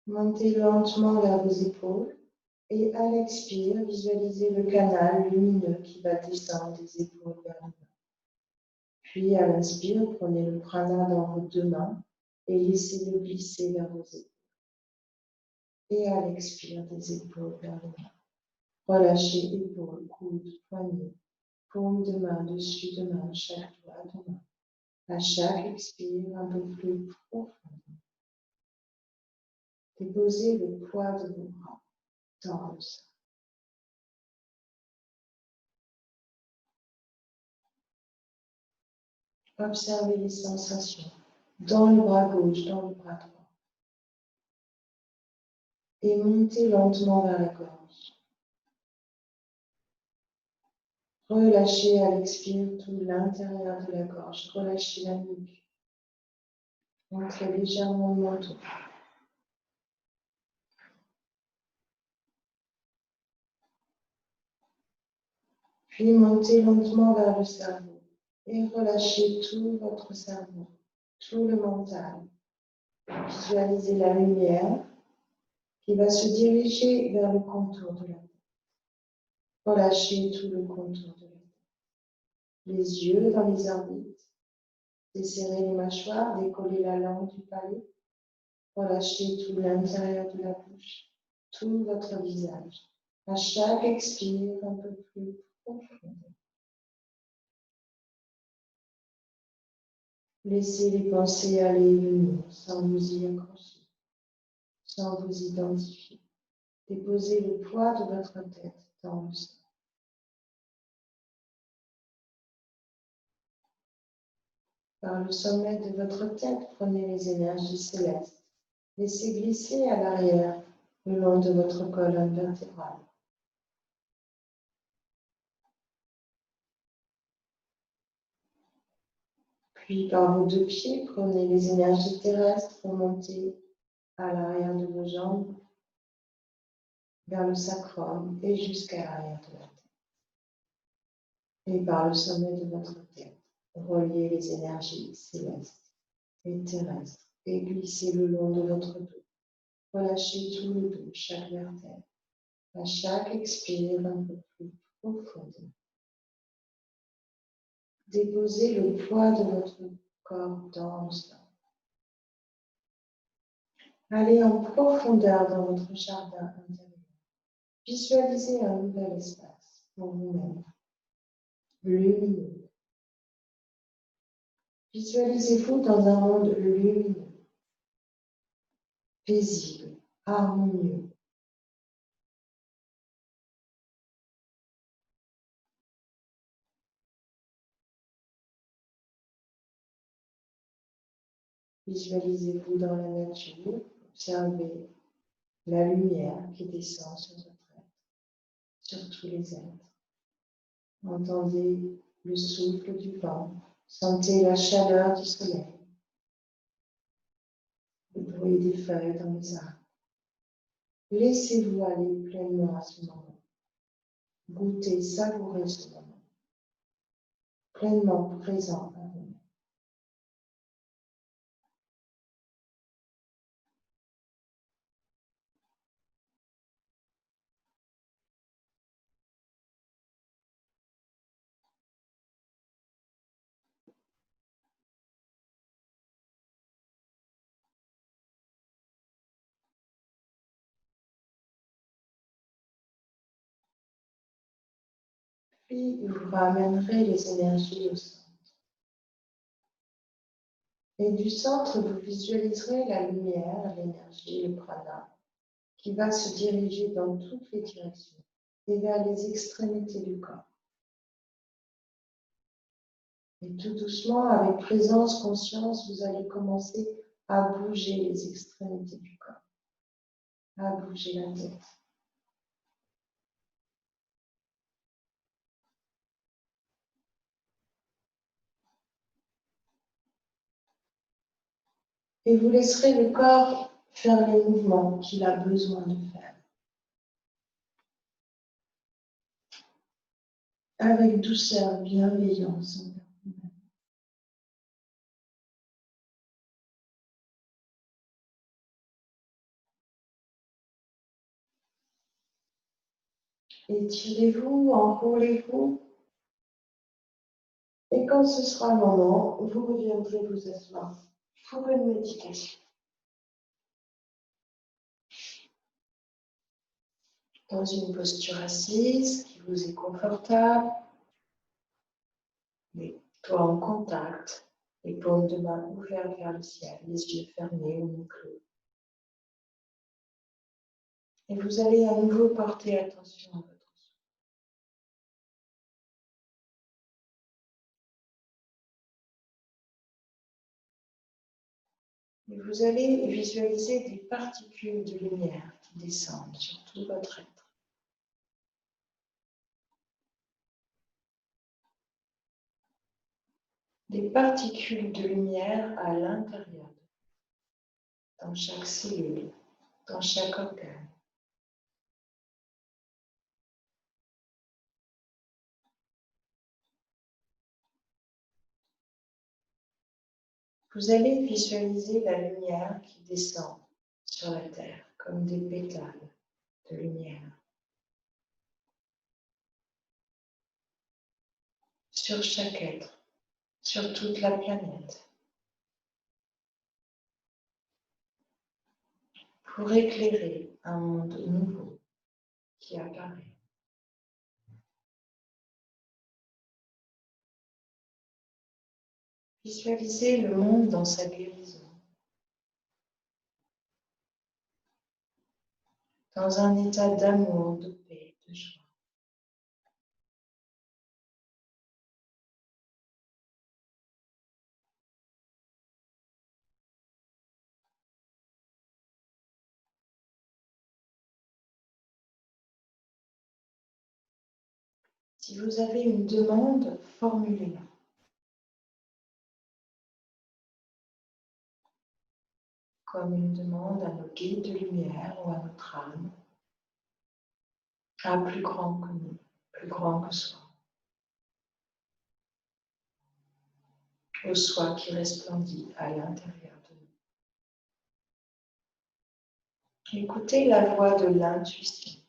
Montez lentement vers vos épaules et à l'expire, visualisez le canal lumineux qui va descendre des épaules vers le bas. Puis à l'inspire, prenez le prana dans vos deux mains et laissez-le glisser vers vos épaules. Et à l'expire, des épaules vers le bas. Relâchez épaules, coudes, poignets, paume de main, dessus de main, chaque doigt de main. À chaque expire, un peu plus profond. Déposez le poids de vos bras dans le sol. Observez les sensations dans le bras gauche, dans le bras droit. Et montez lentement vers la gorge. Relâchez à l'expire tout l'intérieur de la gorge. Relâchez la nuque. Montrez légèrement le menton. Puis montez lentement vers le cerveau. Et relâchez tout votre cerveau, tout le mental. Visualisez la lumière qui va se diriger vers le contour de la tête. Relâchez tout le contour de la tête. Les yeux dans les orbites. Desserrez les mâchoires, décollez la langue du palais. Relâchez tout l'intérieur de la bouche, tout votre visage. À chaque expire, un peu plus profond. Laissez les pensées aller et venir sans vous y accrocher, sans vous identifier. Déposez le poids de votre tête dans le sol. Par le sommet de votre tête, prenez les énergies célestes. Laissez glisser à l'arrière, le long de votre colonne vertébrale. Puis, par vos deux pieds, prenez les énergies terrestres remontées à l'arrière de vos jambes, vers le sacrum et jusqu'à l'arrière de la tête. Et par le sommet de votre tête, reliez les énergies célestes et terrestres et glissez le long de votre dos. Relâchez tout le dos, chaque vertèbre. À chaque expire, un peu plus profondément. Déposez le poids de votre corps dans le sol. Allez en profondeur dans votre jardin intérieur. Visualisez un nouvel espace pour vous-même, lumineux. Visualisez-vous dans un monde lumineux, paisible, harmonieux. Visualisez-vous dans la nature, observez la lumière qui descend sur votre être, sur tous les êtres. Entendez le souffle du vent, sentez la chaleur du soleil, le bruit des feuilles dans les arbres. Laissez-vous aller pleinement à ce moment. Goûtez, savourez ce moment. Pleinement présent à vous. Puis, vous ramènerez les énergies au centre. Et du centre, vous visualiserez la lumière, l'énergie, le prana, qui va se diriger dans toutes les directions et vers les extrémités du corps. Et tout doucement, avec présence, conscience, vous allez commencer à bouger les extrémités du corps, à bouger la tête. Et vous laisserez le corps faire les mouvements qu'il a besoin de faire. avec douceur, bienveillance envers vous-même. Étirez-vous, enroulez-vous. Et quand ce sera le moment, vous reviendrez vous asseoir pour une méditation. Dans une posture assise qui vous est confortable, les doigts en contact, les paumes de main ouvertes vers le ciel, les yeux fermés ou mi-clos. Et vous allez à nouveau porter attention à votre souffle. Et vous allez visualiser des particules de lumière qui descendent sur tout votre être. Des particules de lumière à l'intérieur, dans chaque cellule, dans chaque organe. Vous allez visualiser la lumière qui descend sur la terre comme des pétales de lumière. Sur chaque être, sur toute la planète. Pour éclairer un monde nouveau qui apparaît. Visualisez le monde dans sa guérison. Dans un état d'amour, de paix, de joie. Si vous avez une demande, formulez-la. Comme une demande à nos guides de lumière ou à notre âme, à plus grand que nous, plus grand que soi. Au soi qui resplendit à l'intérieur de nous. Écoutez la voix de l'intuition.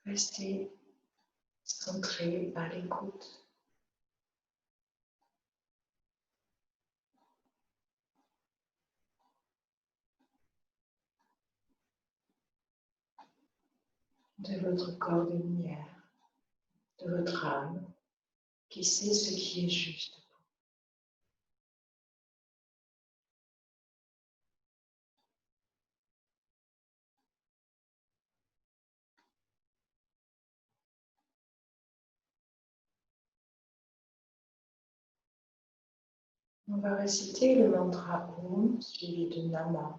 Restez centré à l'écoute. De votre corps de lumière, de votre âme, qui sait ce qui est juste. On va réciter le mantra Om suivi de Nama,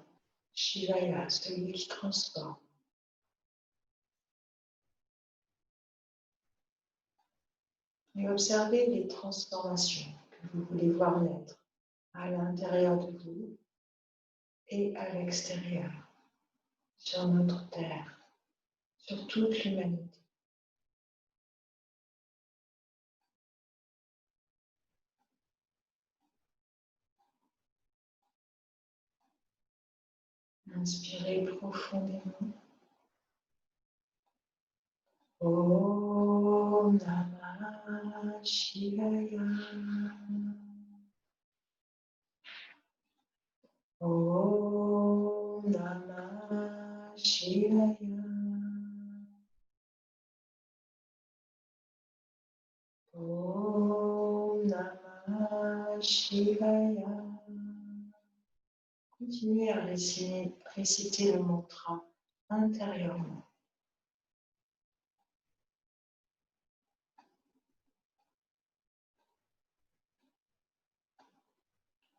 Shivaya, celui qui transforme. Et observez les transformations que vous voulez voir naître à l'intérieur de vous et à l'extérieur, sur notre terre, sur toute l'humanité. Inspirez profondément. Om Namah Shivaya. Om Namah Shivaya. Om Namah Shivaya. Continuez à réciter le mantra intérieurement.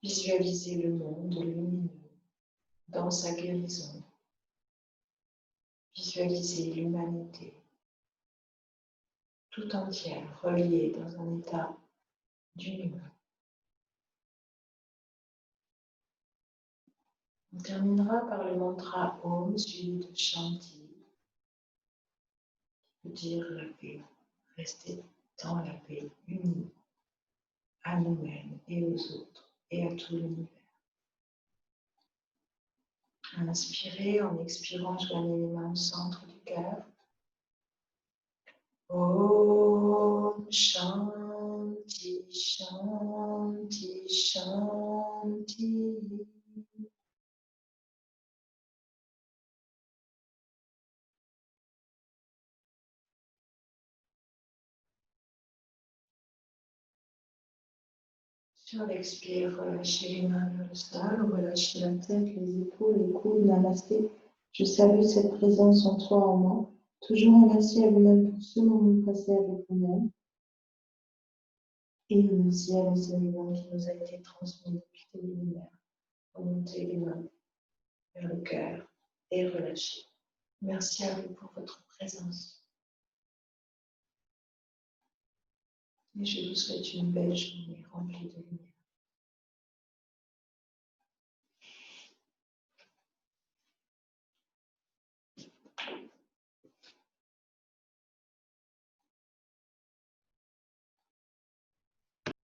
Visualisez le monde lumineux dans sa guérison. Visualisez l'humanité tout entière reliée dans un état d'union. On terminera par le mantra Om suivi de Shanti, qui veut dire la paix. Restez dans la paix, unis à nous-mêmes et aux autres et à tout l'univers. Inspirez, en expirant, joignez les mains au centre du cœur. Om Shanti, Shanti, Shanti. Sur l'expire, relâchez les mains vers le sol, relâchez la tête, les épaules, les coudes, namasté. Je salue cette présence en toi, en moi. Toujours un merci à vous-même pour ce moment passé avec vous-même. Et merci à l'enseignement qui nous a été transmis depuis des millénaires. Remontez les mains vers le cœur et relâchez. Merci à vous pour votre présence. Et je vous souhaite une belle journée remplie de lumière.